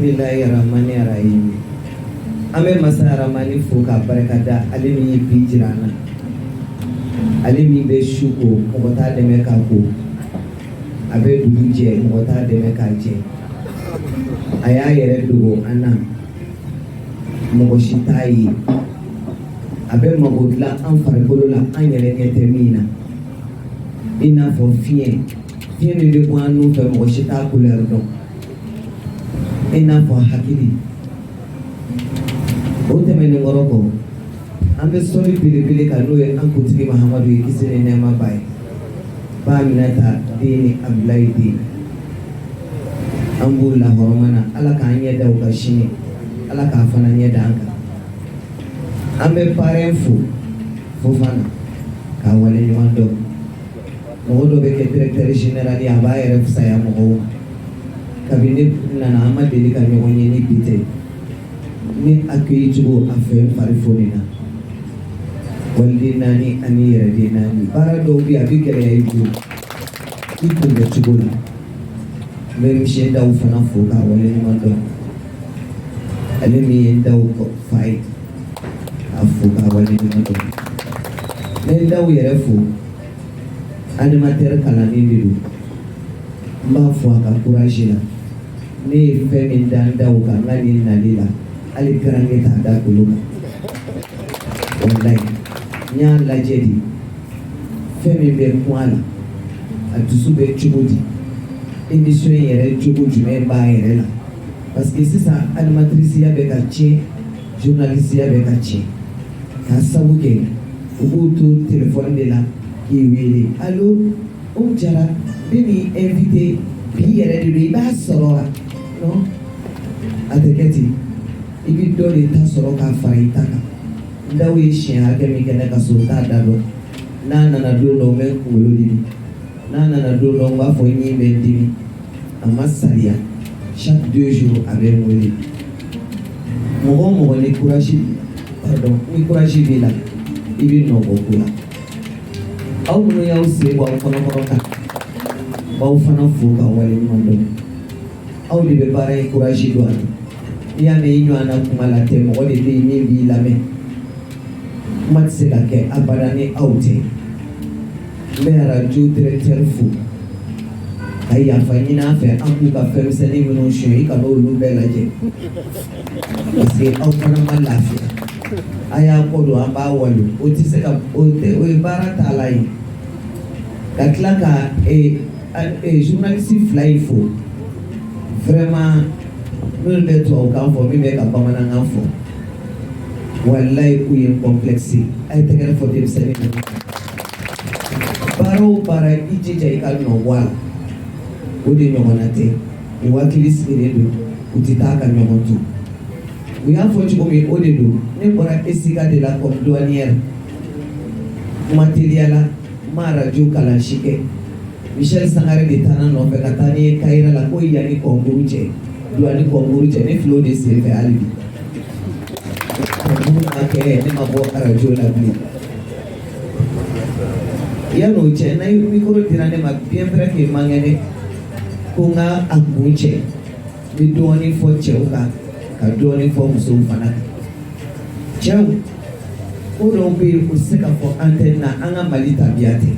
Bismillahirrahmanirrahim. Ame masaramani foka barakada alimi bijirana. Alimi be shuko mota de mekako. Abe duje mota de mekaje. Aya yere dugo ana. Mogoshitai. Abe magodla an fargolola an yere nyetemina. Ina fo fien. Fien de point nous fait mogoshita couleur donc. Ina fo hakili. Ote mene ngoroko. Ambe sori pili kanue ankutiki Mahamadu ikisini nema bai. Baminata dini Abdullahi dini. Ambu la horomana ala ka anye da ukashini. Ala ka afana nye da anka. Ambe parenfu fufana ka wale nyuando. Mogodo beke directeur général ya baye refsa ya mogo. Cabinet nana amadeli ka nyonye ni dite. Ni accueil tugo affaire parifonina. Waldi nani ani yere nani. Para do bi abikere ya ibu. Ibu be tugo la. Même shenda ufana foka wale nyuando. Ale mi yenda uko fight. Afuka wale nyuando. Nenda uyere fu. Animateur kalani bidu mba fwa ka courage la ne fe min danda uka ngani nalila ali garange ta da kuluka wallahi nya la jedi fe min be kwala atusu be chubudi émission yere chubudu me ba yere la parce que c'est ça animatrice ya be ka chi journaliste ya be ka chi ka sabuke ubutu téléphone de la qui allô, Oumou Diarra, bini invité, puis yere de ba soro non ateketi ibi do le ta soro ka faita ka ndawe chien akemi kene ka sota dalo na do no men kulo dibi na do no wa fo nyi ben dibi amasalia chaque 2 jours avec moi mo le courage pardon ni courage bila ibi no bokula aw no yaw se bo fana ka baw fana fu ka wale mondo aw de be bara courage do an ya me inyo ana kuma la te mo de be ni bi la me mat se la ke abadani autre me radio directeur fu ay ya fanyina faire en plus ka faire sene mo chui ka no lu be la je parce que aw fana ma la fi aya ko do amba walu o ti se ka o te o bara talai katlaka journaliste fly fo vraiment nous le to ka fo mi be ka Bamanankan fo wallahi ku ye complexe ay te gere fo de sene baro para ijija ikal no wala o de nyomonate o wakili sire do utitaka nyomontu we have for you me odedo ne bora esika de la comme douanière matériel mara jo kala shike Michel Sangare de Tana no fe katani kaira la ko yani konguruche douani konguruche ne flow de se fe alibi ko ake ne mabo arajo la bi ya no che na micro tirane ma bien vrai que mangene ko nga akunche mi douani fo cheuka ka doni fo muso fana jaw ko do be ko se ka fo antenne na anga malita biate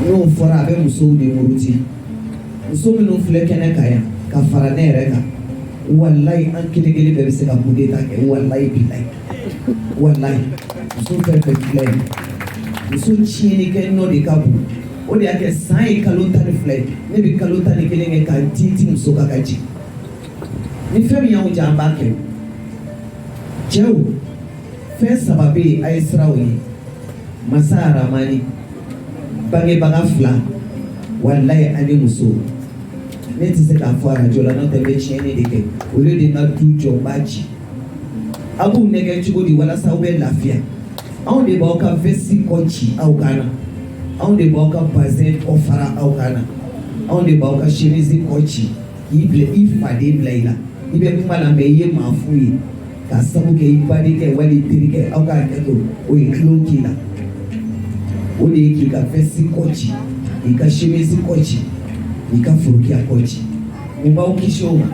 no fora be muso de muruti muso mi no fle kene kaya ka fara ne reka wallahi an kile be se ka kudeta ke wallahi billahi wallahi muso pe fle muso chini ke no de kabu o de ake sai kalota de fle ne bi kalota ni kile ka titi muso ka kaji ni femi ya ujamba ke jew fe sababi ay srawi masara mani bange baga fla wallahi ani muso ne ti se ka fara jola no te be chene deke o le de na du jombaji abu nege chugo di wala sa ube lafia on de ba ka vesi kochi au kana on de ba ka bazen ofara au kana on de ba ka chemise kochi ible ifade blaila ibe kuma la meye mafuyi ka sabu ke ibadi ke wali tirike au ka keto o ikloki la o de ki ka fesi kochi ika shemesi kochi ika furukia kochi Mun b'aw kisi o ma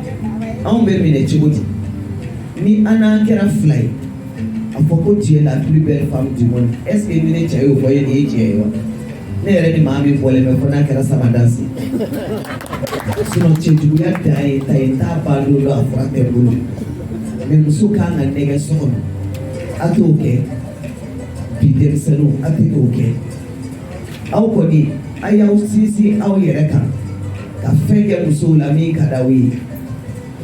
anw bɛ minɛ cogo di ni an n'an kɛra fila ye a fɔ ko tu es la plus belle femme du monde est ce que ni ne cɛ y'o fɔ ye nin ye tiɲɛ ye wa ne yɛrɛ ni maa min bɔlen bɛ fɔ n'a kɛra samadansi sinon cɛjuguya dan ye ta ye n t'a ban don dɔ a fɔra tɛ n bolo mais muso kan ka nɛgɛ so kɔnɔ a t'o kɛ bi denmisɛnninw a tɛ k'o kɛ aw kɔni a y'aw sinsin aw yɛrɛ kan ka fɛn kɛ musow la min ka d'aw ye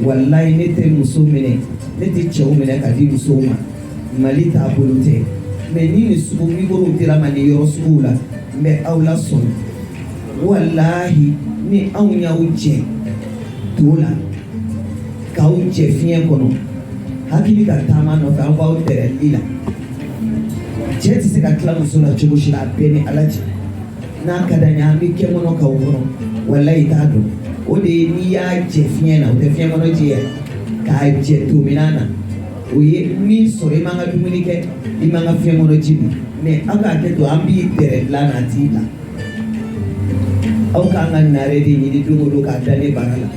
walayi ne tɛ muso minɛ ne tɛ cɛw minɛ ka di musow ma Mali taabolo tɛ mais ni nin sugu micro dira ma nin yɔrɔ suguw la n bɛ aw la sɔn walahi ni anw y'aw jɛ to la k'aw jɛ fiɲɛ kɔnɔ hakili ka taama nɔfɛ an b'aw tɛrɛli la cɛ tɛ se ka tila muso la cogo si la a bɛɛ ni Ala cɛ n'a ka d'an ye an bɛ kɛ kɔnɔ k'aw kɔnɔ walayi t'a dɔn o de ye n'i y'a jɛ fiɲɛ na o tɛ fiɲɛ kɔnɔ ji yɛrɛ k'a jɛ tominan na o ye min sɔrɔ i man ka dumuni kɛ i man ka fiɲɛ kɔnɔ ji min mais aw k'a kɛ to an b'i tɛrɛ dilan na t'i la aw k'an ka nare de ɲini don o don k'a da ne bara la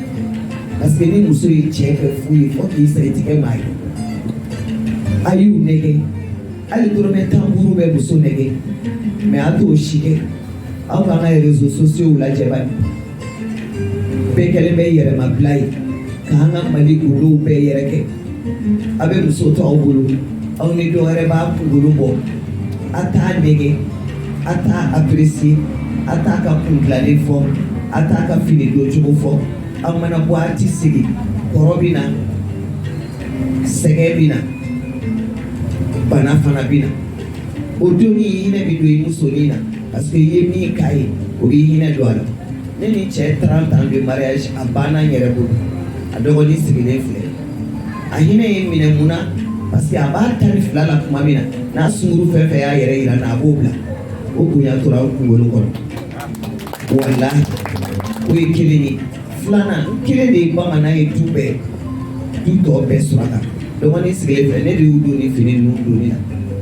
parce que ni muso ye cɛ kɛ fu ye fo k'i sa i tigɛ maa ye a y'u nɛgɛ hali dɔrɔmɛ 10 bɛ muso nɛgɛ mais a t'o si kɛ aw k'an ka réseaux sociaux lajɛ bani bɛɛ kɛlen bɛ yɛrɛmabila ye k'an ka Mali golow bɛɛ yɛrɛkɛ a bɛ muso to aw bolo aw ni dɔ wɛrɛ b'a kunkolo bɔ a t'a nɛgɛ a t'a apprécier a t'a ka kundilannen fɔ a t'a ka fini don cogo fɔ aw mana bɔ a ti sigi kɔrɔ bɛ na sɛgɛn bɛ na bana fana bɛ na o don ni hinɛ bɛ don i musonin na parce que i ye min k'a ye o b'i hinɛ don a la ne ni cɛ 30 ans de mariage a banna n yɛrɛ bolo a dɔgɔnin sigilen filɛ a hinɛ ye minɛ mun na parce que a b'a 12 la tuma min na n'a sunkuru fɛn fɛn y'a yɛrɛ yira n na a b'o bila o bonya tora aw kunkolo kɔnɔ walahi o ye kelen ye filanan kelen de ye bamanan ye du bɛɛ du tɔ bɛɛ suraka dɔgɔnin sigilen filɛ ne de y'u don ni fini ninnu donni la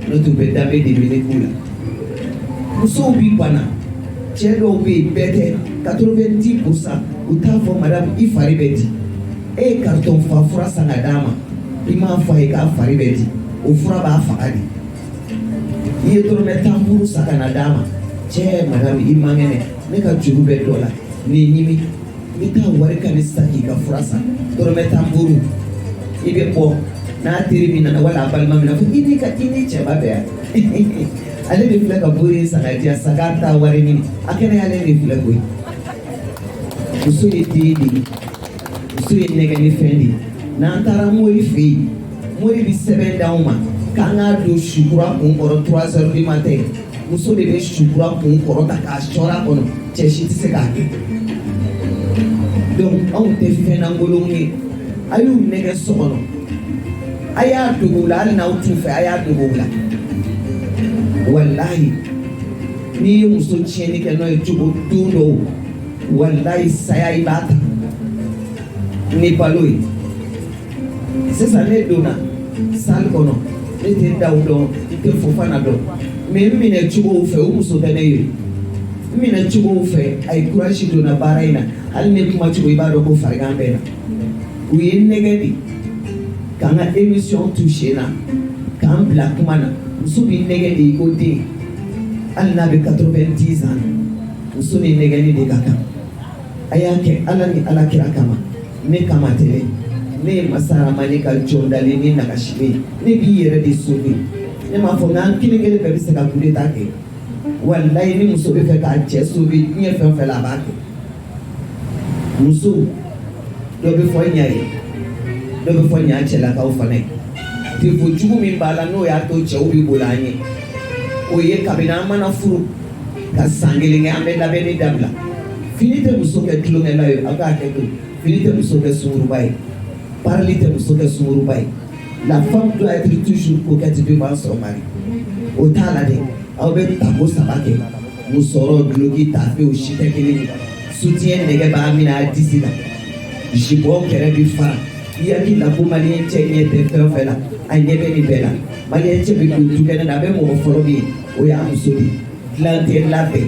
n'o tun bɛ danbe de minɛ k'u la musow bi bana cɛ dɔw bɛ yen bɛɛ tɛ 90% u t'a fɔ madame i fari bɛ di e ye carton fa fura san ka d'a ma i m'a fɔ a ye k'a fari bɛ di o fura b'a faga de i ye dɔrɔmɛ 10 san ka na d'a ma cɛ madame i man kɛnɛ ne ka juru bɛ dɔ la nin ɲimi i t'a wari ka ne sisan k'i ka fura san dɔrɔmɛ 10 i bɛ bɔ n'a teri min nana wala a balima min na fɔ i ni cɛba bɛ yan ale de filɛ ka bori san ka di yan sa k'a t'a wari ɲini a kɛnɛyalen de filɛ koyi muso ye den de ye muso ye nɛgɛnifɛn de ye n'an taara mori fɛ yen mori bɛ sɛbɛn d'anw ma k'an k'a don sukura kun kɔrɔ 3 heures du matin muso de bɛ sukura kun kɔrɔ ta k'a sɔrɔ a kɔnɔ cɛ si tɛ se k'a kɛ donc anw tɛ fɛn lankolonw ye a y'u nɛgɛ so kɔnɔ a y'a dogo u la hali n'aw t'u fɛ a y'a dogo u la walahi n'i ye muso tiɲɛni kɛ n'o ye cogo don dɔw walahi saya i b'a ta ni balo ye sisan ne donna salle kɔnɔ ne tɛ daw dɔn n tɛ fofana dɔn mais n minɛ cogow fɛ o muso tɛ ne ye n minɛ cogow fɛ a ye courage donna baara in na hali ne kuma cogo i b'a dɔn ko farigan bɛ na u ye n nɛgɛ de k'an ka émission touché na k'an bila kuma na muso b'i nɛgɛ de i ko den hali n'a bɛ 90 ans muso ni nɛgɛni de ka kan a y'a kɛ ala ni alakira kama ne kama tɛ ne ye masaramani ka jɔndalen ni nagasilen ne b'i yɛrɛ de sauver ne m'a fɔ n'an kelen kelen bɛɛ bɛ se ka coup d'état kɛ walayi ni muso bɛ fɛ k'a cɛ sauver diɲɛ fɛn o fɛn la a b'a kɛ muso dɔ bɛ fɔ ɲa ye dɔ bɛ fɔ ɲa cɛlakaw fana ye defo jugu min b'a la n'o y'a to cɛw bɛ boli an ye o ye kabini an mana furu ka san kelen kɛ an bɛ labɛnni dabila fini tɛ muso kɛ tulonkɛla ye aw k'a kɛ to fini tɛ muso kɛ sunguruba ye parili tɛ muso kɛ sunguruba ye la femme doit être toujours coquette devant son mari o t'a la dɛ aw bɛ tako 3 kɛ musɔrɔ duloki tafe o si tɛ kelen ye soutien nɛgɛ b'a minɛ a disi la jibɔn kɛrɛ bɛ fara i hakili la ko maliyɛn cɛ ɲɛ tɛ fɛn o fɛn la a ɲɛ bɛ nin bɛɛ la maliyɛn cɛ bɛ don dukɛnɛ na a bɛ mɔgɔ fɔlɔ min ye o y'a muso de ye dilan tɛ labɛn